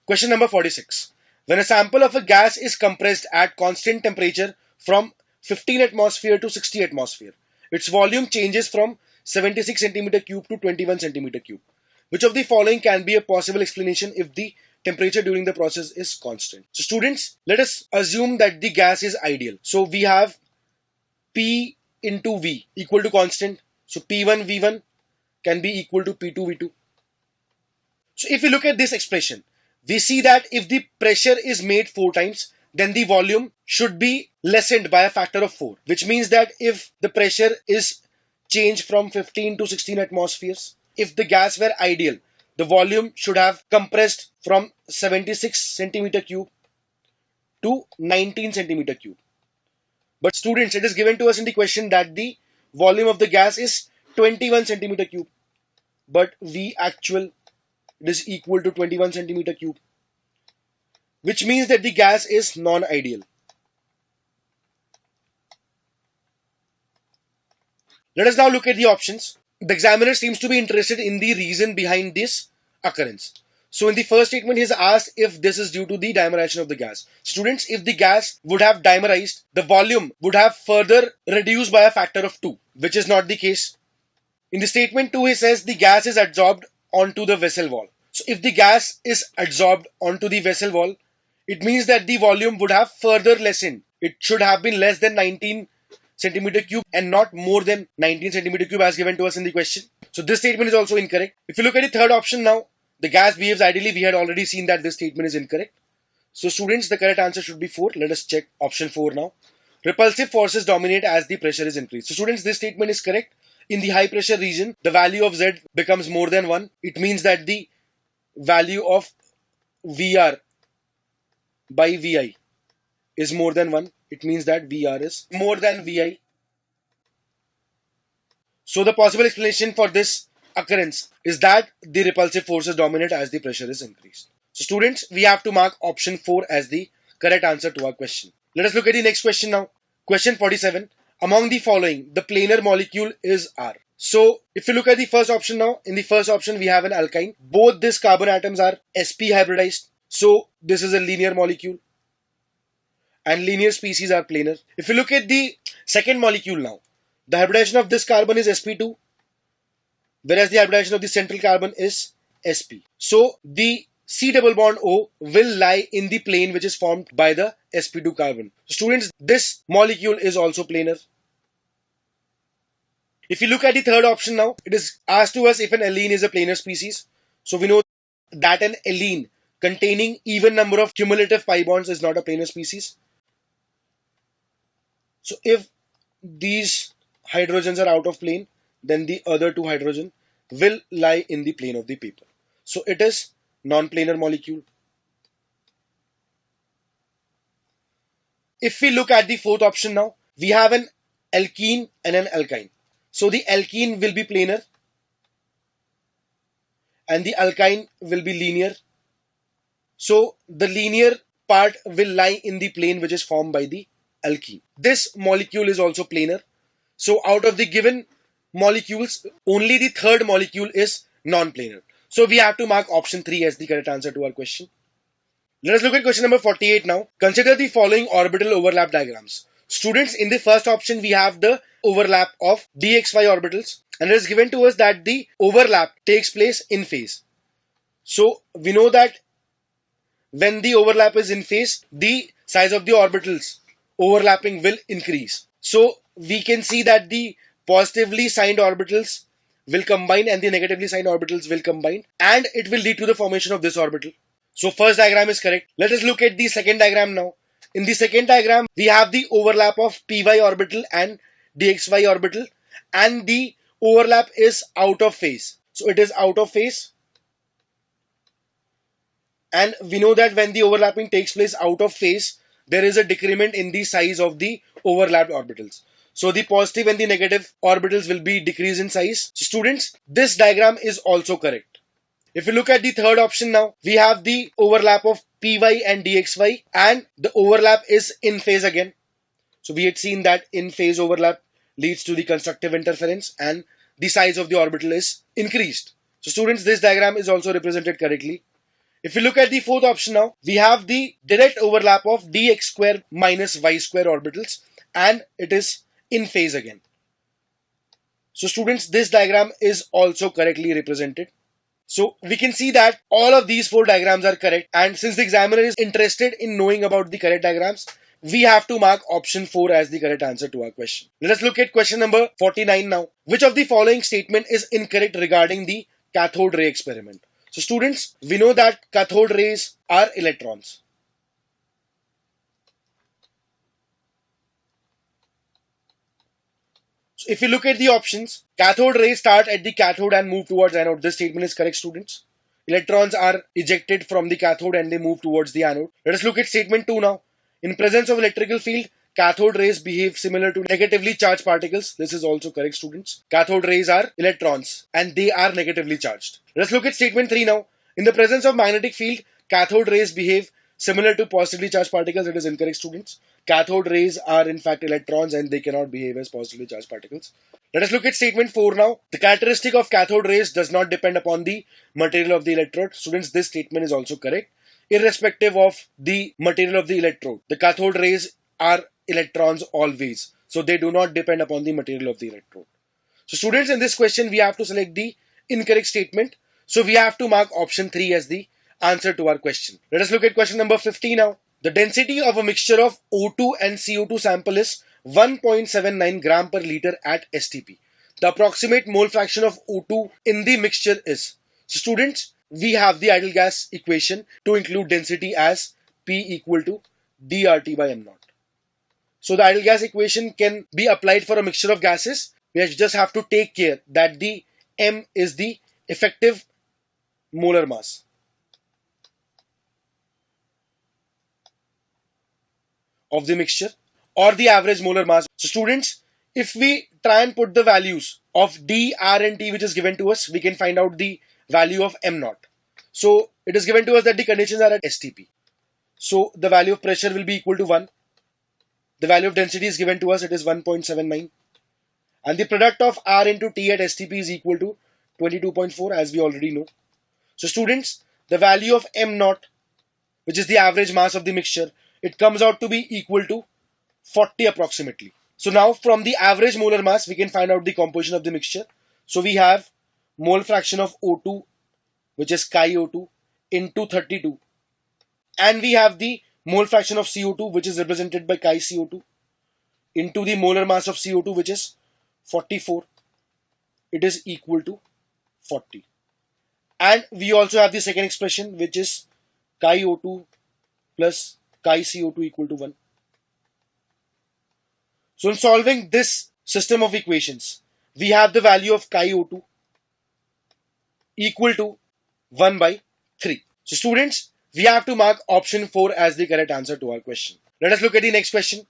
Question number 46. When a sample of a gas is compressed at constant temperature from 15 atmosphere to 60 atmosphere, its volume changes from 76 centimeter cube to 21 centimeter cube. Which of the following can be a possible explanation if the temperature during the process is constant? So students, let us assume that the gas is ideal. So we have P into V equal to constant. So P1 V1 can be equal to P2 V2. So if we look at this expression, we see that if the pressure is made 4 times, then the volume should be lessened by a factor of 4, which means that if the pressure is changed from 15 to 16 atmospheres, if the gas were ideal, the volume should have compressed from 76 centimeter cube to 19 centimeter cube. But students, it is given to us in the question that the volume of the gas is 21 centimeter cube, but V actual is equal to 21 centimeter cube, which means that the gas is non-ideal. Let us now look at the options. The examiner seems to be interested in the reason behind this occurrence. So in the first statement, he has asked if this is due to the dimerization of the gas. Students, if the gas would have dimerized, the volume would have further reduced by a factor of 2, which is not the case. In the statement 2, he says the gas is adsorbed onto the vessel wall. So if the gas is adsorbed onto the vessel wall, it means that the volume would have further lessened. It should have been less than 19 centimeter cube and not more than 19 centimeter cube as given to us in the question. So this statement is also incorrect. If you look at the third option now, the gas behaves ideally. We had already seen that this statement is incorrect. So students, the correct answer should be 4. Let us check option 4 now. Repulsive forces dominate as the pressure is increased. So students, this statement is correct. In the high pressure region, the value of Z becomes more than 1. It means that the value of VR by VI is more than 1. It means that VR is more than VI. So the possible explanation for this occurrence is that the repulsive forces dominate as the pressure is increased. So students, we have to mark option 4 as the correct answer to our question. Let us look at the next question now. Question 47. Among the following, the planar molecule is R. So if you look at the first option now, in the first option we have an alkyne. Both these carbon atoms are sp hybridized. So this is a linear molecule. And linear species are planar. If you look at the second molecule now, the hybridization of this carbon is sp2, whereas the hybridization of the central carbon is sp. So the C double bond O will lie in the plane which is formed by the sp2 carbon. Students, this molecule is also planar. If you look at the third option now, it is asked to us if an alene is a planar species. So we know that an alene containing even number of cumulative pi bonds is not a planar species. So if these hydrogens are out of plane, then the other 2 hydrogen will lie in the plane of the paper. So it is non-planar molecule. If we look at the fourth option now, we have an alkene and an alkyne. So the alkene will be planar and the alkyne will be linear. So the linear part will lie in the plane which is formed by the alkene. This molecule is also planar. So out of the given molecules, only the third molecule is non-planar. So we have to mark option 3 as the correct answer to our question. Let us look at question number 48 now. Consider the following orbital overlap diagrams. Students, in the first option we have the overlap of dxy orbitals, and it is given to us that the overlap takes place in phase. So we know that when the overlap is in phase, the size of the orbitals overlapping will increase. So we can see that the positively signed orbitals will combine and the negatively signed orbitals will combine, and it will lead to the formation of this orbital. So first diagram is correct. Let us look at the second diagram now. In the second diagram, we have the overlap of py orbital and dxy orbital, and the overlap is out of phase. So it is out of phase, and we know that when the overlapping takes place out of phase, there is a decrement in the size of the overlapped orbitals. So the positive and the negative orbitals will be decreased in size. So students, this diagram is also correct. If you look at the third option now, we have the overlap of py and dxy, and the overlap is in phase again. So we had seen that in phase overlap leads to the constructive interference and the size of the orbital is increased. So students, this diagram is also represented correctly. If we look at the fourth option now, we have the direct overlap of dx square minus y square orbitals, and it is in phase again. So students, this diagram is also correctly represented. So we can see that all of these four diagrams are correct, and since the examiner is interested in knowing about the correct diagrams, we have to mark option 4 as the correct answer to our question. Let us look at question number 49 now. Which of the following statement is incorrect regarding the cathode ray experiment? So students, we know that cathode rays are electrons. So if you look at the options, cathode rays start at the cathode and move towards anode. This statement is correct, students. Electrons are ejected from the cathode and they move towards the anode. Let us look at statement 2 now. In presence of electrical field, cathode rays behave similar to negatively charged particles. This is also correct, students. Cathode rays are electrons and they are negatively charged. Let's look at statement 3 now. In the presence of magnetic field, cathode rays behave similar to positively charged particles. It is incorrect, students. Cathode rays are in fact electrons and they cannot behave as positively charged particles. Let us look at statement 4 now. The characteristic of cathode rays does not depend upon the material of the electrode. Students, this statement is also correct. Irrespective of the material of the electrode, the cathode rays are electrons always. So they do not depend upon the material of the electrode. So students, in this question, we have to select the incorrect statement. So we have to mark option 3 as the answer to our question. Let us look at question number 50 now. The density of a mixture of O2 and CO2 sample is 1.79 gram per liter at STP. The approximate mole fraction of O2 in the mixture is. So students, we have the ideal gas equation to include density as P equal to dRT by m naught. So the ideal gas equation can be applied for a mixture of gases. We just have to take care that the m is the effective molar mass of the mixture or the average molar mass. So students, if we try and put the values of D, R and T which is given to us, we can find out the value of m naught. So it is given to us that the conditions are at STP. So the value of pressure will be equal to 1. The value of density is given to us, it is 1.79. And the product of R into T at STP is equal to 22.4 as we already know. So students, the value of m naught, which is the average mass of the mixture, it comes out to be equal to 40 approximately. So now from the average molar mass, we can find out the composition of the mixture. So we have mole fraction of O2, which is chi O2 into 32. And we have the mole fraction of CO2, which is represented by chi CO2 into the molar mass of CO2, which is 44. It is equal to 40. And we also have the second expression, which is chi O2 plus chi CO2 equal to 1. So in solving this system of equations, we have the value of chi O2 equal to 1 by 3. So students, we have to mark option 4 as the correct answer to our question. Let us look at the next question.